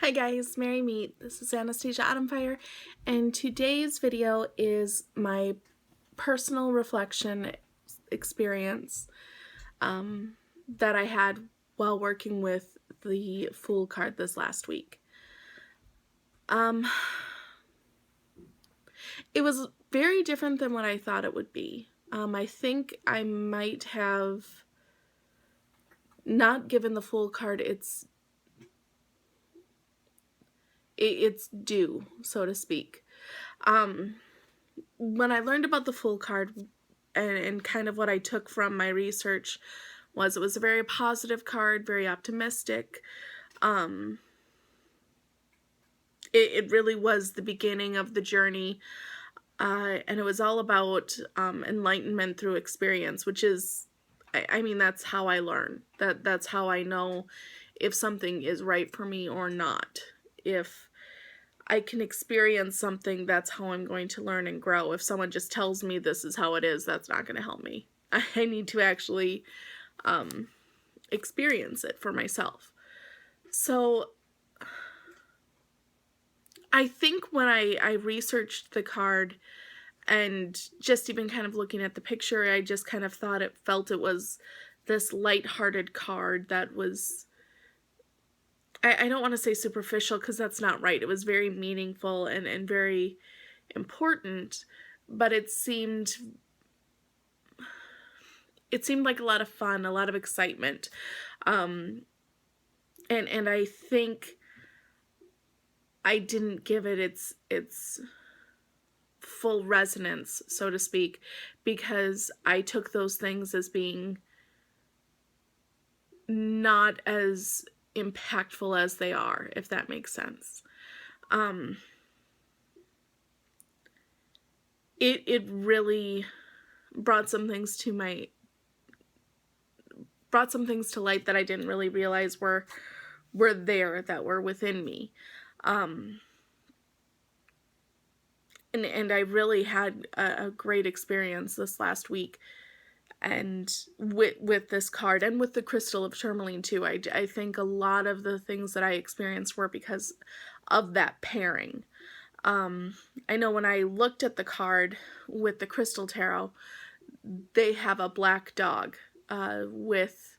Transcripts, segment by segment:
Hi guys, Merry Meet. This is Anastasia Autumnfire, and today's video is my personal reflection experience that I had while working with the Fool card this last week. It was very different than what I thought it would be. I think I might have not given the Fool card its due, so to speak. When I learned about the Fool card and kind of what I took from my research was it was a very positive card, very optimistic. It really was the beginning of the journey, and it was all about enlightenment through experience, which is, I mean, that's how I learn. That's how I know if something is right for me or not. If I can experience something, that's how I'm going to learn and grow. If someone just tells me this is how it is, that's not going to help me. I need to actually experience it for myself. So I think when I researched the card and just even kind of looking at the picture, I just kind of felt it was this lighthearted card that was, I don't want to say superficial because that's not right. It was very meaningful and very important, but it seemed like a lot of fun, a lot of excitement. And I think I didn't give it its full resonance, so to speak, because I took those things as being not as impactful as they are, if that makes sense. It really brought some things to light that I didn't really realize were there, that were within me. And I really had a great experience this last week, and with this card and with the crystal of tourmaline too. I think a lot of the things that I experienced were because of that pairing. I know when I looked at the card with the crystal tarot, they have a black dog with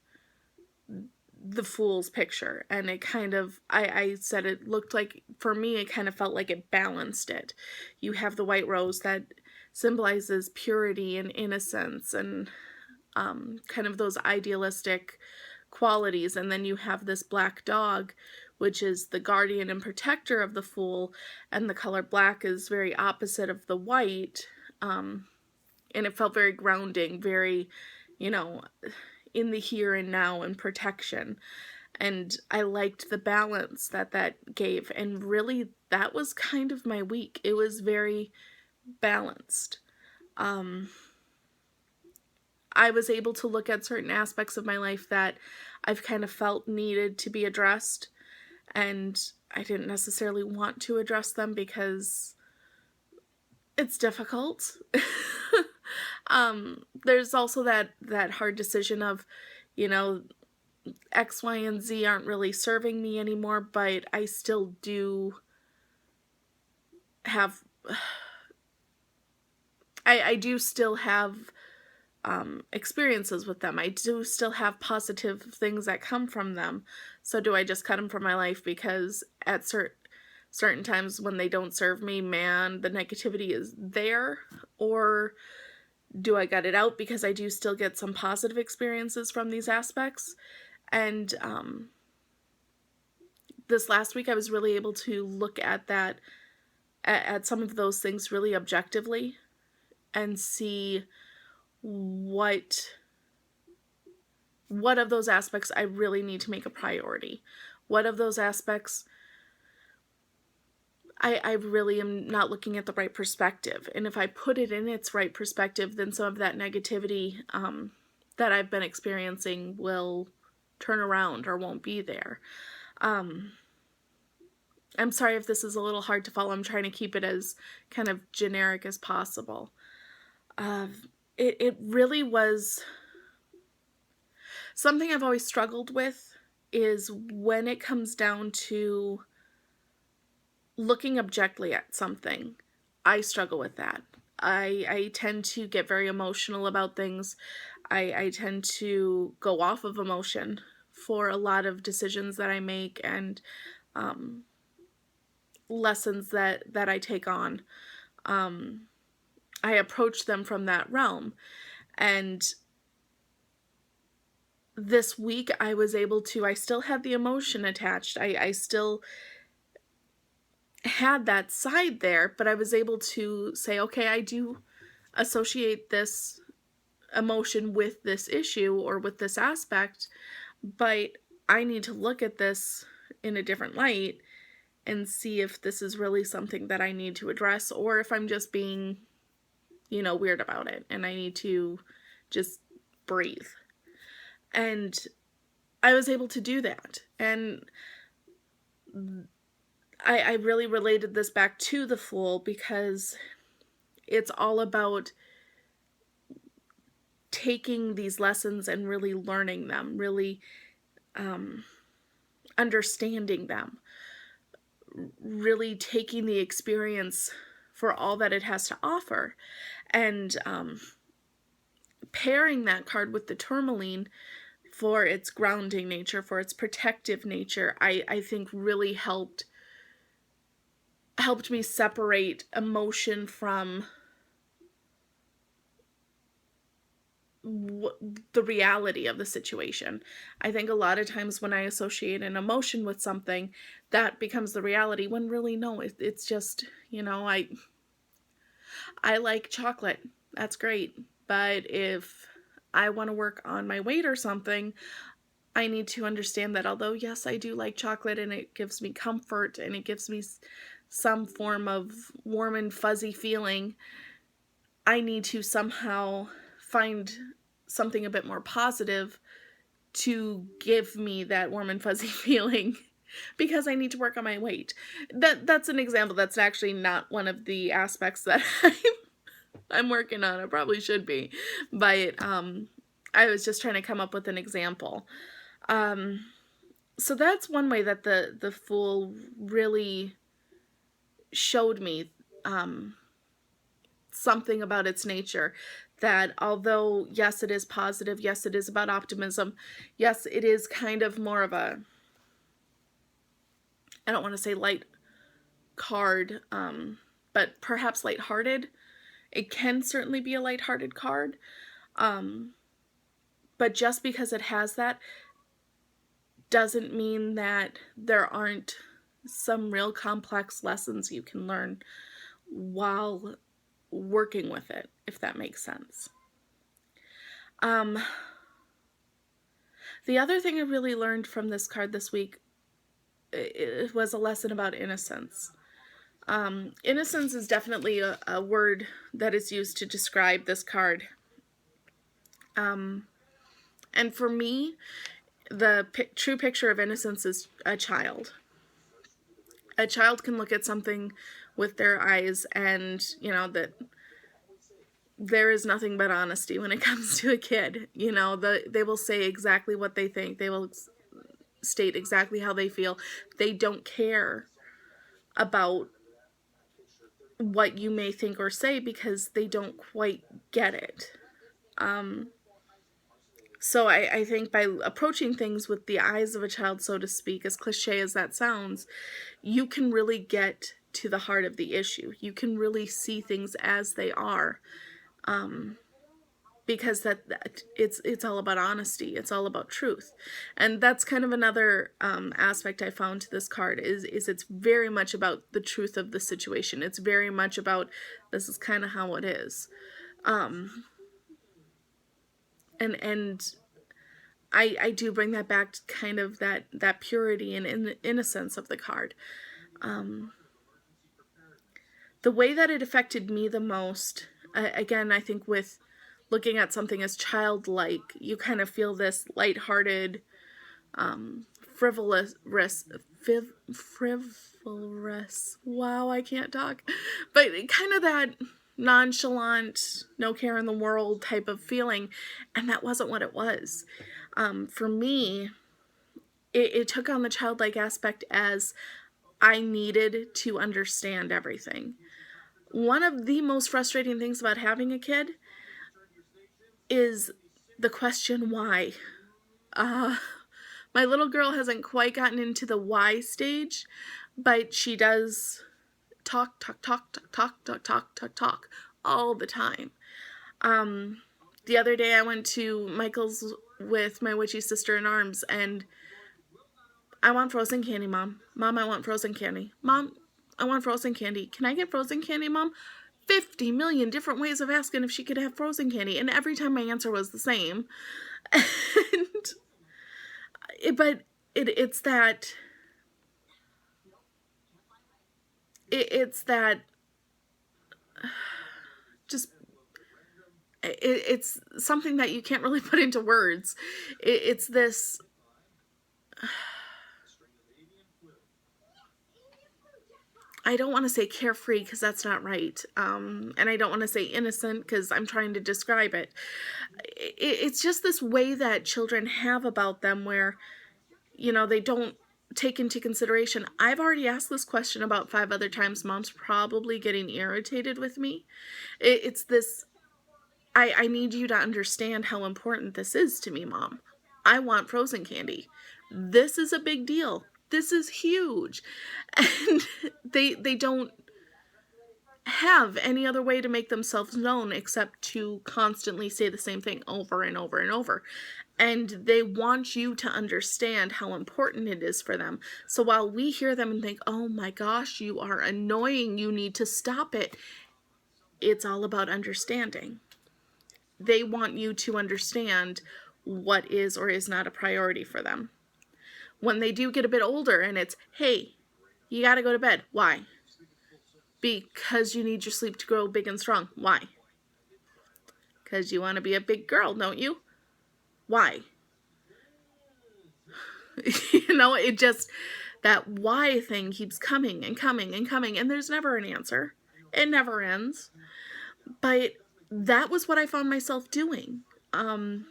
the Fool's picture, and it kind of, I said it looked like, for me, it kind of felt like it balanced it. You have the white rose that symbolizes purity and innocence and kind of those idealistic qualities, and then you have this black dog, which is the guardian and protector of the Fool, and the color black is very opposite of the white, and it felt very grounding, very, in the here and now and protection. And I liked the balance that gave, and really that was kind of my week. It was very balanced. I was able to look at certain aspects of my life that I've kind of felt needed to be addressed, and I didn't necessarily want to address them because it's difficult. There's also that hard decision of, X, Y, and Z aren't really serving me anymore, but I still do have, I do still have experiences with them. I do still have positive things that come from them. So do I just cut them from my life because at certain times when they don't serve me, man, the negativity is there? Or do I gut it out because I do still get some positive experiences from these aspects? And this last week I was really able to look at that, at some of those things really objectively, and see what of those aspects I really need to make a priority. What of those aspects I really am not looking at the right perspective. And if I put it in its right perspective, then some of that negativity that I've been experiencing will turn around or won't be there. I'm sorry if this is a little hard to follow. I'm trying to keep it as kind of generic as possible. It really was something I've always struggled with, is when it comes down to looking objectively at something, I struggle with that. I tend to get very emotional about things. I tend to go off of emotion for a lot of decisions that I make, and um, lessons that I take on. Um, I approach them from that realm. And this week I was able to, I still had the emotion attached. I still had that side there, but I was able to say, okay, I do associate this emotion with this issue or with this aspect, but I need to look at this in a different light and see if this is really something that I need to address, or if I'm just being, weird about it and I need to just breathe. And I was able to do that. And I really related this back to the Fool, because it's all about taking these lessons and really learning them, really understanding them, really taking the experience for all that it has to offer. And pairing that card with the tourmaline for its grounding nature, for its protective nature, I think really helped me separate emotion from the reality of the situation. I think a lot of times when I associate an emotion with something, that becomes the reality, when really no, it's just, I like chocolate. That's great. But if I want to work on my weight or something, I need to understand that although, yes, I do like chocolate and it gives me comfort and it gives me some form of warm and fuzzy feeling, I need to somehow find something a bit more positive to give me that warm and fuzzy feeling, because I need to work on my weight. That's an example. That's actually not one of the aspects that I'm working on. I probably should be, but I was just trying to come up with an example. So that's one way that the Fool really showed me something about its nature, that although, yes, it is positive, yes, it is about optimism, yes, it is kind of more of a, I don't want to say light card, but perhaps lighthearted. It can certainly be a lighthearted card, but just because it has that doesn't mean that there aren't some real complex lessons you can learn while working with it, if that makes sense. The other thing I really learned from this card this week, it was a lesson about innocence. Innocence is definitely a word that is used to describe this card. And for me, the true picture of innocence is a child. A child can look at something with their eyes and, that there is nothing but honesty when it comes to a kid. They will say exactly what they think. They will state exactly how they feel. They don't care about what you may think or say because they don't quite get it. So I think by approaching things with the eyes of a child, so to speak, as cliche as that sounds, you can really get to the heart of the issue. You can really see things as they are. Because it's all about honesty. It's all about truth. And that's kind of another aspect I found to this card is it's very much about the truth of the situation. It's very much about, this is kind of how it is. And I do bring that back to kind of that purity and innocence of the card. The way that it affected me the most, again, I think with looking at something as childlike, you kind of feel this lighthearted, frivolous, wow, I can't talk, but kind of that nonchalant, no care in the world type of feeling, and that wasn't what it was. For me, it took on the childlike aspect as I needed to understand everything. One of the most frustrating things about having a kid is the question why. Uh, my little girl hasn't quite gotten into the why stage, but she does talk, talk, talk, talk, talk, talk, talk, talk, talk all the time. The other day I went to Michael's with my witchy sister in arms, and I want frozen candy, Mom. Mom, I want frozen candy. Mom, I want frozen candy. Can I get frozen candy, Mom? 50 million different ways of asking if she could have frozen candy, and every time my answer was the same. But it's that it's that just it's something that you can't really put into words. It's this I don't want to say carefree because that's not right. And I don't want to say innocent because I'm trying to describe it. It's just this way that children have about them where, they don't take into consideration. I've already asked this question about 5 other times. Mom's probably getting irritated with me. It's this, I need you to understand how important this is to me, Mom. I want frozen candy. This is a big deal. This is huge. And they don't have any other way to make themselves known except to constantly say the same thing over and over and over. And they want you to understand how important it is for them. So while we hear them and think, oh my gosh, you are annoying, you need to stop it, it's all about understanding. They want you to understand what is or is not a priority for them. When they do get a bit older and it's, hey, you gotta go to bed. Why? Because you need your sleep to grow big and strong. Why? Because you want to be a big girl, don't you? Why? It just, that why thing keeps coming and coming and coming, and there's never an answer. It never ends. But that was what I found myself doing. On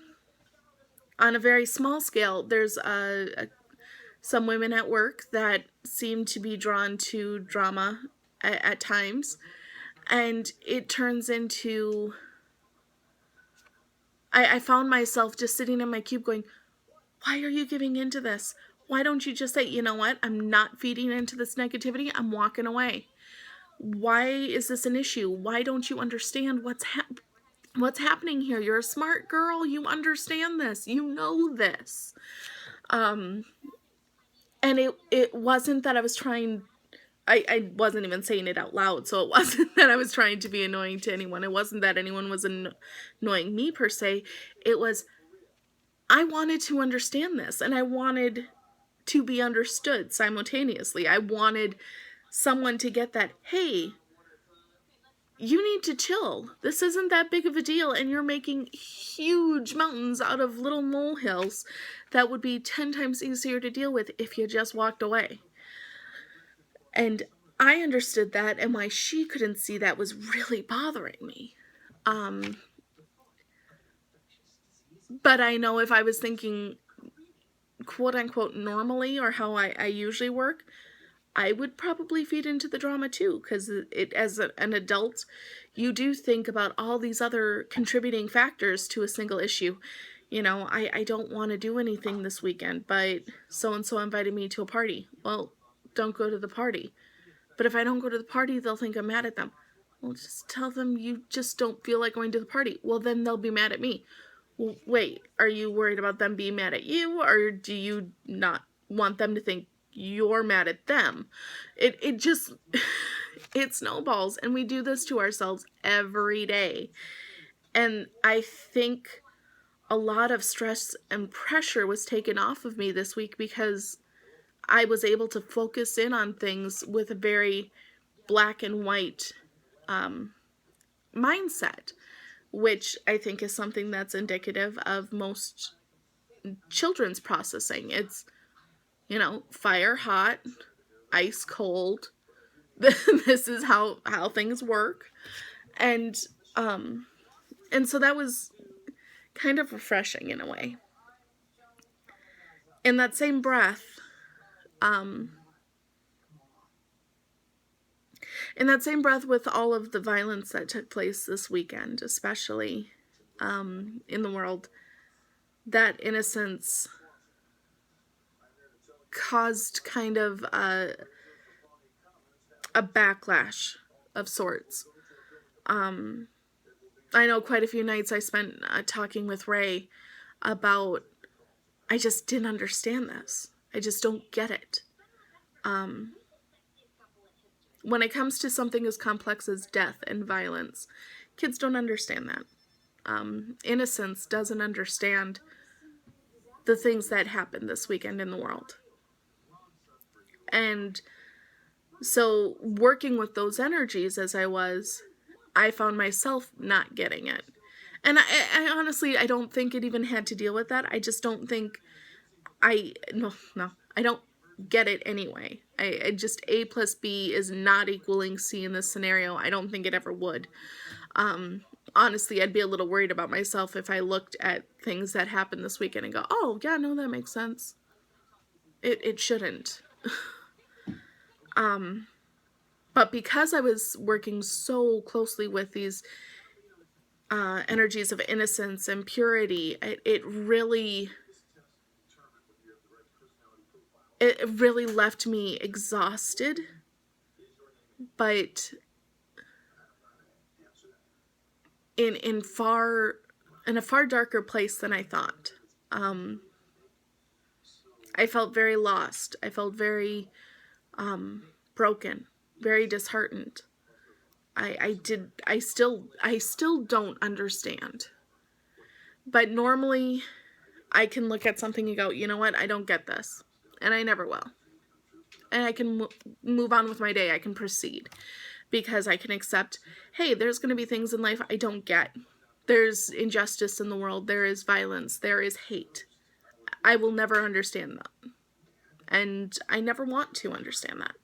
a very small scale, there's some women at work that seem to be drawn to drama at times, and it turns into, I found myself just sitting in my cube going, why are you giving into this? Why don't you just say, you know what, I'm not feeding into this negativity, I'm walking away. Why is this an issue? Why don't you understand what's happening here? You're a smart girl, you understand this, you know this. And it wasn't that I was trying, I wasn't even saying it out loud, so it wasn't that I was trying to be annoying to anyone. It wasn't that anyone was annoying me per se. It was, I wanted to understand this, and I wanted to be understood simultaneously. I wanted someone to get that, hey, you need to chill. This isn't that big of a deal, and you're making huge mountains out of little molehills that would be 10 times easier to deal with if you just walked away. And I understood that, and why she couldn't see that was really bothering me. But I know if I was thinking quote unquote normally, or how I usually work, I would probably feed into the drama too, because as an adult, you do think about all these other contributing factors to a single issue. I don't want to do anything this weekend, but so-and-so invited me to a party. Well, don't go to the party. But if I don't go to the party, they'll think I'm mad at them. Well, just tell them you just don't feel like going to the party. Well, then they'll be mad at me. Well, wait, are you worried about them being mad at you, or do you not want them to think you're mad at them? It just, it snowballs, and we do this to ourselves every day. And I think a lot of stress and pressure was taken off of me this week because I was able to focus in on things with a very black and white mindset, which I think is something that's indicative of most children's processing. It's, fire hot, ice cold. This is how things work. And so that was kind of refreshing in a way. In that same breath, In that same breath, with all of the violence that took place this weekend, especially in the world, that innocence caused kind of a backlash of sorts. I know quite a few nights I spent talking with Ray about, I just didn't understand this. I just don't get it. When it comes to something as complex as death and violence, kids don't understand that. Innocence doesn't understand the things that happened this weekend in the world. And so working with those energies as I found myself not getting it. And I honestly, I don't think it even had to deal with that. I just don't think I don't get it anyway. I just A plus B is not equaling C in this scenario. I don't think it ever would. Honestly, I'd be a little worried about myself if I looked at things that happened this weekend and go, oh, yeah, no, that makes sense. It shouldn't. But because I was working so closely with these energies of innocence and purity, it really left me exhausted, but in a far darker place than I thought. I felt very lost. I felt very broken, very disheartened. I still don't understand. But normally I can look at something and go, you know what, I don't get this. And I never will. And I can move on with my day. I can proceed. Because I can accept, hey, there's going to be things in life I don't get. There's injustice in the world. There is violence. There is hate. I will never understand that. And I never want to understand that.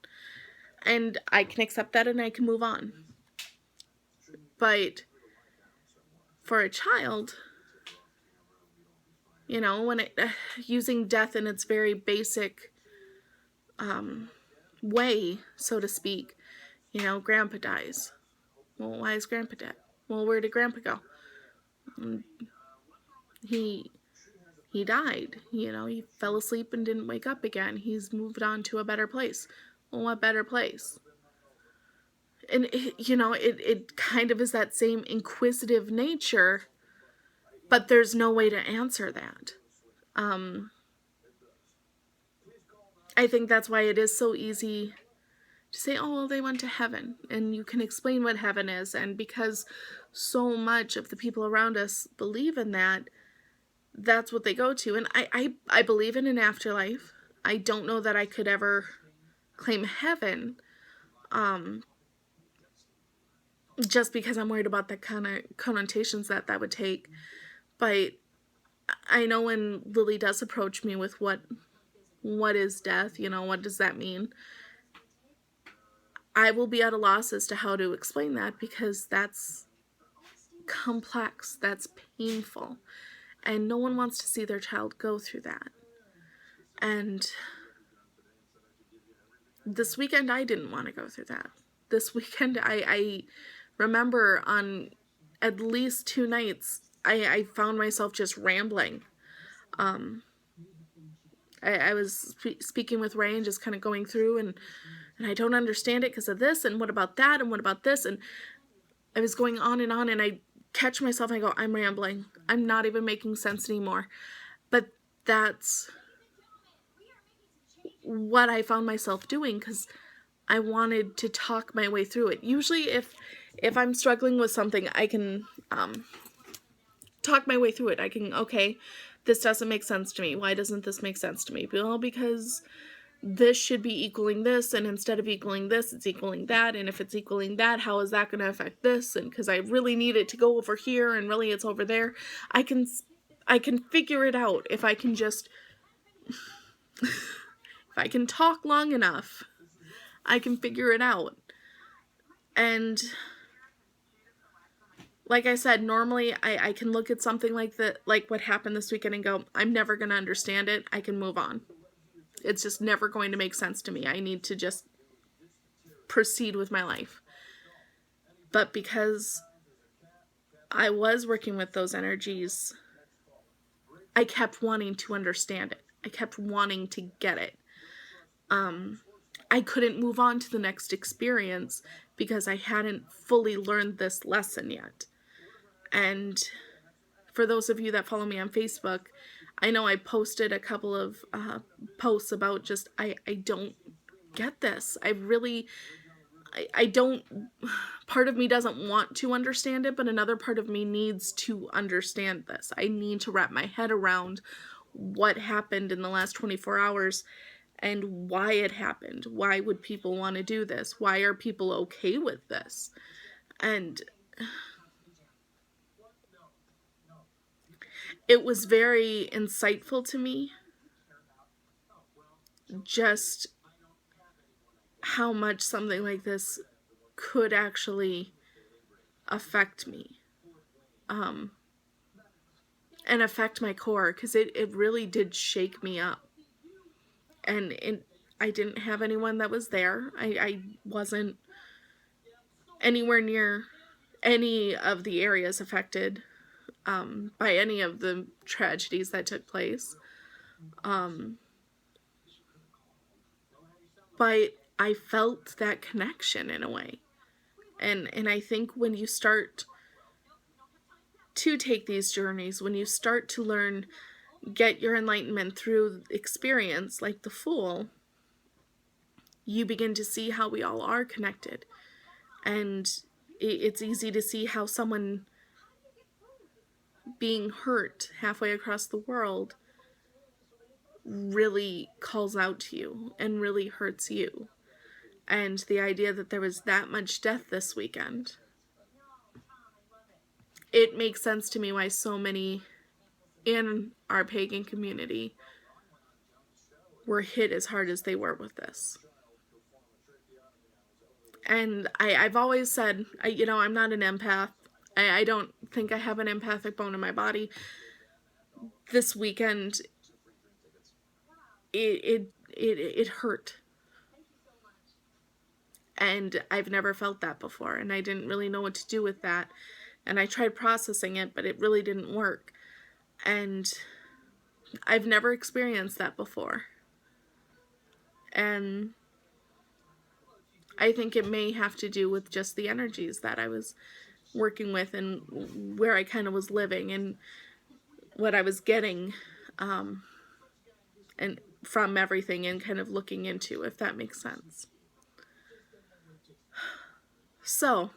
And I can accept that and I can move on. But for a child, you know, when using death in its very basic way, so to speak, you know, Grandpa dies. Well, why is Grandpa dead? Well, where did Grandpa go? He died. You know, he fell asleep and didn't wake up again. He's moved on to a better place. Well, what better place? And, it kind of is that same inquisitive nature, but there's no way to answer that. I think that's why it is so easy to say, oh, well, they went to heaven, and you can explain what heaven is, and because so much of the people around us believe in that, that's what they go to. And I believe in an afterlife. I don't know that I could ever claim heaven, just because I'm worried about the kind of connotations that would take. But I know when Lily does approach me with what is death, you know, what does that mean? I will be at a loss as to how to explain that, because that's complex, that's painful, and no one wants to see their child go through that. And this weekend, I didn't want to go through that. This weekend, I remember on at least 2 nights, I found myself just rambling. I was speaking with Ray and just kind of going through, and I don't understand it because of this, and what about that, and what about this, and I was going on, and I catch myself and I go, I'm rambling. I'm not even making sense anymore. But that's what I found myself doing, because I wanted to talk my way through it. Usually if I'm struggling with something, I can talk my way through it. I can, okay, this doesn't make sense to me. Why doesn't this make sense to me? Well, because this should be equaling this, and instead of equaling this, it's equaling that, and if it's equaling that, how is that going to affect this? And because I really need it to go over here, and really it's over there. I can figure it out if I can just if I can talk long enough. I can figure it out. And like I said, normally I can look at something like what happened this weekend and go, I'm never going to understand it. I can move on. It's just never going to make sense to me. I need to just proceed with my life. But because I was working with those energies, I kept wanting to understand it. I kept wanting to get it. I couldn't move on to the next experience because I hadn't fully learned this lesson yet. And for those of you that follow me on Facebook, I know I posted a couple of posts about just, I don't get this. I don't, part of me doesn't want to understand it, but another part of me needs to understand this. I need to wrap my head around what happened in the last 24 hours and why it happened. Why would people want to do this? Why are people okay with this? And it was very insightful to me just how much something like this could actually affect me, and affect my core, because it really did shake me up. And I didn't have anyone that was there. I wasn't anywhere near any of the areas affected by any of the tragedies that took place. But I felt that connection in a way. And I think when you start to take these journeys, when you start to learn, get your enlightenment through experience, like the Fool, you begin to see how we all are connected. And it's easy to see how someone being hurt halfway across the world really calls out to you and really hurts you. And the idea that there was that much death this weekend, it makes sense to me why so many in our pagan community were hit as hard as they were with this. And I've always said, I'm not an empath. I don't think I have an empathic bone in my body. This weekend, it hurt. And I've never felt that before, and I didn't really know what to do with that. And I tried processing it, but it really didn't work. And I've never experienced that before. And I think it may have to do with just the energies that I was working with and where I kind of was living and what I was getting and from everything and kind of looking into, if that makes sense. So,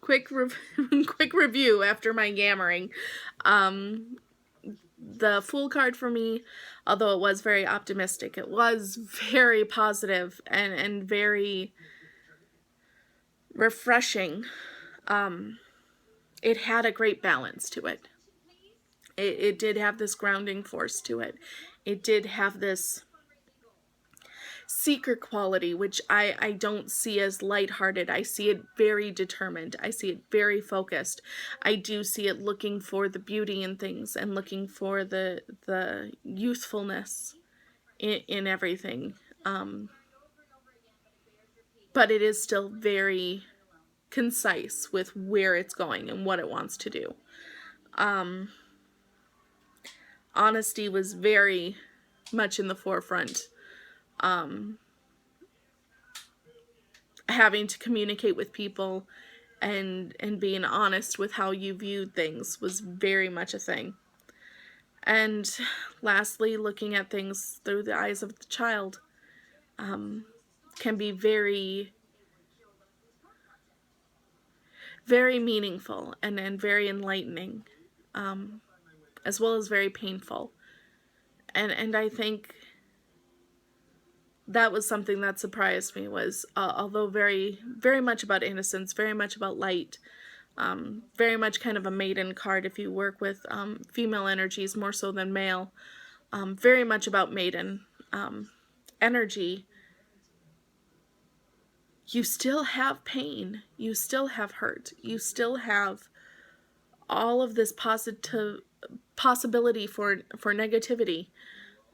quick review after my yammering. The Fool card for me, although it was very optimistic, it was very positive and very refreshing. It had a great balance to it. It did have this grounding force to it. It did have this seeker quality, which I don't see as lighthearted. I see it very determined. I see it very focused. I do see it looking for the beauty in things and looking for the youthfulness in everything. But it is still very concise with where it's going and what it wants to do. Honesty was very much in the forefront. Having to communicate with people and being honest with how you viewed things was very much a thing. And lastly, looking at things through the eyes of the child can be very, very meaningful and very enlightening, as well as very painful. And I think that was something that surprised me, was although very, very much about innocence, very much about light, very much kind of a maiden card if you work with female energies more so than male, very much about maiden energy. You still have pain, you still have hurt, you still have all of this possibility for negativity.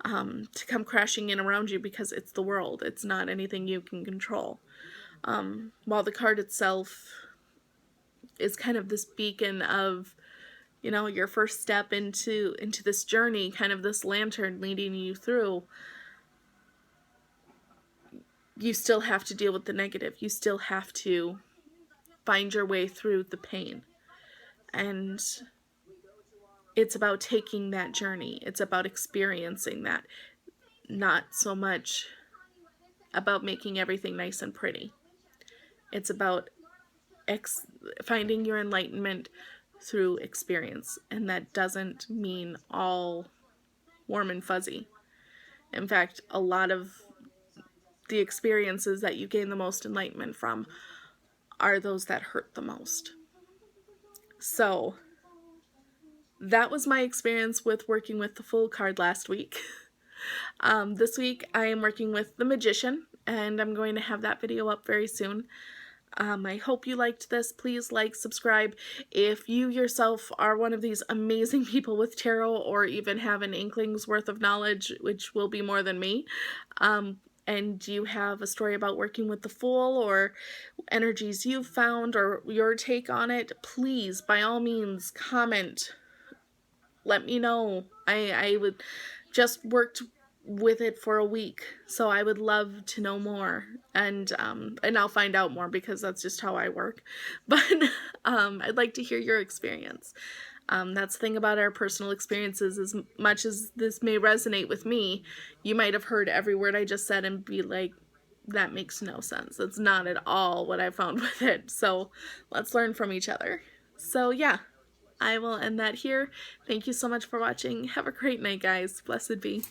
to come crashing in around you, because it's the world. It's not anything you can control. While the card itself is kind of this beacon of, you know, your first step into this journey, kind of this lantern leading you through, you still have to deal with the negative. You still have to find your way through the pain. And it's about taking that journey. It's about experiencing that. Not so much about making everything nice and pretty. It's about finding your enlightenment through experience. And that doesn't mean all warm and fuzzy. In fact, a lot of the experiences that you gain the most enlightenment from are those that hurt the most. So that was my experience with working with the Fool card last week. This week I am working with the Magician, and I'm going to have that video up very soon. I hope you liked this. Please like, subscribe. If you yourself are one of these amazing people with tarot, or even have an inkling's worth of knowledge, which will be more than me, and you have a story about working with the Fool, or energies you've found, or your take on it, please, by all means, comment. Let me know. I would just worked with it for a week, so I would love to know more, and I'll find out more, because that's just how I work. But I'd like to hear your experience. That's the thing about our personal experiences. As much as this may resonate with me, you might have heard every word I just said and be like, that makes no sense. That's not at all what I found with it. So let's learn from each other. So yeah, I will end that here. Thank you so much for watching. Have a great night, guys. Blessed be.